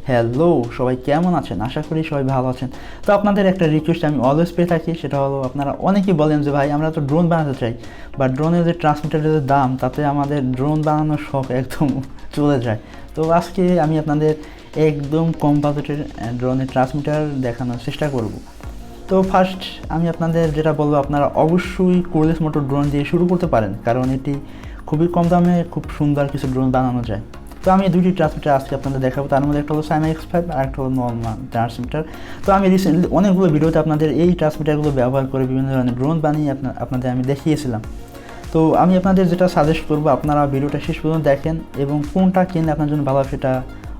Hello সবাই কেমন আছেন? আশা করি সবাই ভালো আছেন। তো আপনাদের একটা রিকোয়েস্ট আমি অলওয়েজ পেয়ে থাকি, সেটা হলো আপনারা অনেকেই বলেন যে ভাই আমরা তো ড্রোন বানাতে চাই, বাট ড্রোনের যে ট্রান্সমিটারের যে দাম, তাতে আমাদের ড্রোন বানানোর শখ একদম চলে যায়। তো আজকে আমি আপনাদের একদম কম বাজেটের ড্রোনের ট্রান্সমিটার দেখানোর চেষ্টা করব। তো ফার্স্ট আমি আপনাদের যেটা বলবো, আপনারা অবশ্যই কোরলেস মোটর ড্রোন দিয়ে শুরু করতে পারেন, কারণ এটি খুবই কম দামে খুব সুন্দর কিছু ড্রোন বানানো যায়। তো আমি দুইটি ট্রান্সমিটার আজকে আপনাদের দেখাবো, তার মধ্যে একটা হলো সাইমা X5 আর একটা হলো নর্মাল ট্রান্সমিটার। তো আমি রিসেন্টলি অনেকগুলো ভিডিওতে আপনাদের এই ট্রান্সমিটারগুলো ব্যবহার করে বিভিন্ন ধরনের ড্রোন বানিয়ে আপনাদের আমি দেখিয়েছিলাম। তো আমি আপনাদের যেটা সাজেস্ট করবো, আপনারা ভিডিওটা শেষ পর্যন্ত দেখেন এবং কোনটা কিনলে আপনার জন্য ভালো সেটা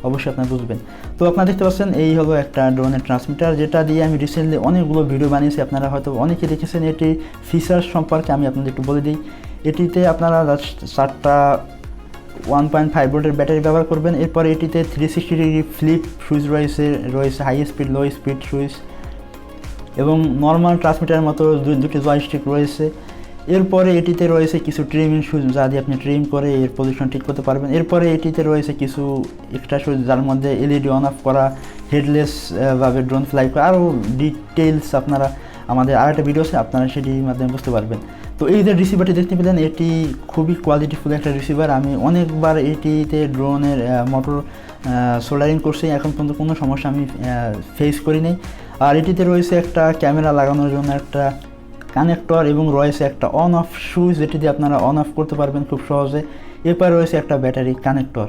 অবশ্যই আপনারা বুঝবেন। তো আপনারা দেখতে পাচ্ছেন এই হলো একটা ড্রোনের ট্রান্সমিটার, যেটা দিয়ে আমি রিসেন্টলি অনেকগুলো ভিডিও বানিয়েছি। আপনারা হয়তো অনেকে দেখেছেন। এটি ফিচার্স সম্পর্কে আমি আপনাদের একটু বলে দিই। এটিতে আপনারা 4টা 1.5 ভোল্টের ব্যাটারি ব্যবহার করবেন। এরপরে এটিতে 360 ডিগ্রি ফ্লিপ সুইচ রয়েছে high speed low speed switch, এবং নর্মাল ট্রান্সমিটারের মতো দুটি জয়স্টিক রয়েছে। এরপরে এটিতে রয়েছে কিছু ট্রিমিং সুইচ, যা দিয়ে আপনি ট্রিম করে এর পজিশন ঠিক করতে পারবেন। এরপরে এটিতে রয়েছে কিছু এক্সট্রা সুইচ, যার মধ্যে এলইডি অন অফ করা, হেডলেস ভাবে ড্রোন ফ্লাই করা, আরও ডিটেলস আপনারা আমাদের আরেকটা ভিডিও আছে, আপনারা সেটির মাধ্যমে বুঝতে পারবেন। তো এই যে রিসিভারটি দেখতে পেলেন, এটি খুবই কোয়ালিটিফুল একটা রিসিভার। আমি অনেকবার এটিতে ড্রোনের মোটর সোল্ডারিং করছি, এখন পর্যন্ত কোনো সমস্যা আমি ফেস করি নাই। আর এটিতে রয়েছে একটা ক্যামেরা লাগানোর জন্য একটা কানেক্টর, এবং রয়েছে একটা অন অফ সুইচ, যেটি দিয়ে আপনারা অন অফ করতে পারবেন খুব সহজে। এরপর রয়েছে একটা ব্যাটারি কানেক্টর।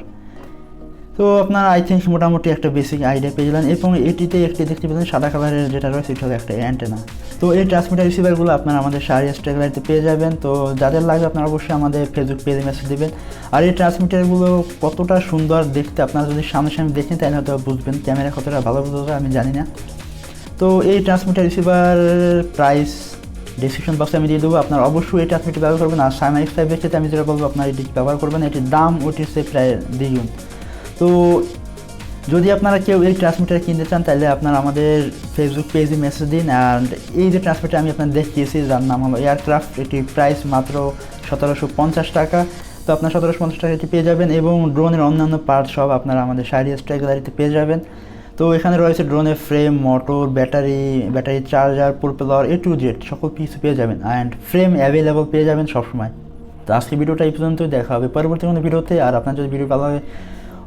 তো আপনারা আই থিঙ্ক মোটামুটি একটা বেসিক আইডিয়া পেয়ে গেলেন। এবং এটিতে একটি দেখতে পেলেন সাদা কালারের যেটা রয়েছে, এটা হলো একটা অ্যান্টেনা। তো এই ট্রান্সমিটার রিসিভারগুলো আপনারা আমাদের শাহরিয়ার TechGalleryতে পেয়ে যাবেন। তো যাদের লাগবে আপনারা অবশ্যই আমাদের ফেসবুক পেজে মেসেজ দেবেন। আর এই ট্রান্সমিটারগুলো কতটা সুন্দর দেখতে, আপনারা যদি সামনাসামনি দেখেন তাহলে হয়তো বুঝবেন। ক্যামেরা কতটা ভালো বোঝা যায় আমি জানি না। তো এই ট্রান্সমিটার রিসিভার প্রাইস ডিসক্রিপশন বক্সে আমি দিয়ে দেবো। আপনারা অবশ্যই এই ট্রান্সমিটার ব্যবহার করবেন। আর সাইমা X5 এর ক্ষেত্রে আমি যেটা বলবো, আপনারা এটি ব্যবহার করবেন। এটির দাম ওটির চেয়ে প্রায় দ্বিগুণ। তো যদি আপনারা কেউ এই ট্রান্সমিটার কিনতে চান, তাহলে আপনারা আমাদের ফেসবুক পেজে মেসেজ দিন। অ্যান্ড এই যে ট্রান্সমিটার আমি আপনাদের দেখিয়েছি, যার নাম হলো এয়ারক্রাফট, এটির প্রাইস মাত্র 1750 টাকা। তো আপনার 1750 টাকা এটি পেয়ে যাবেন, এবং ড্রোনের অন্যান্য পার্ট সব আপনারা আমাদের শাহরিয়ার TechGalleryতে পেয়ে যাবেন। তো এখানে রয়েছে ড্রোনের frame, motor, battery charger, propeller, A to Z সকল কিছু পেয়ে যাবেন। অ্যান্ড ফ্রেম অ্যাভেলেবল পেয়ে যাবেন সবসময়। তো আজকে ভিডিওটা এই পর্যন্তই, দেখা হবে পরবর্তী কোনো ভিডিওতে। আর আপনার যদি ভিডিও ভালো লাগে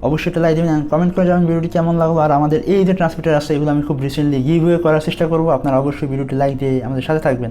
অবশ্যই একটা লাইক দেবেন, অ্যান্ড কমেন্ট করে যাবেন ভিডিওটি কেমন লাগলো। আর আমাদের এই যে ট্রান্সমিটার আছে, এগুলো আমি খুব রিসেন্টলি গিভওয়ে করার চেষ্টা করবো। আপনারা অবশ্যই ভিডিওটি লাইক দিয়ে আমাদের সাথে থাকবেন।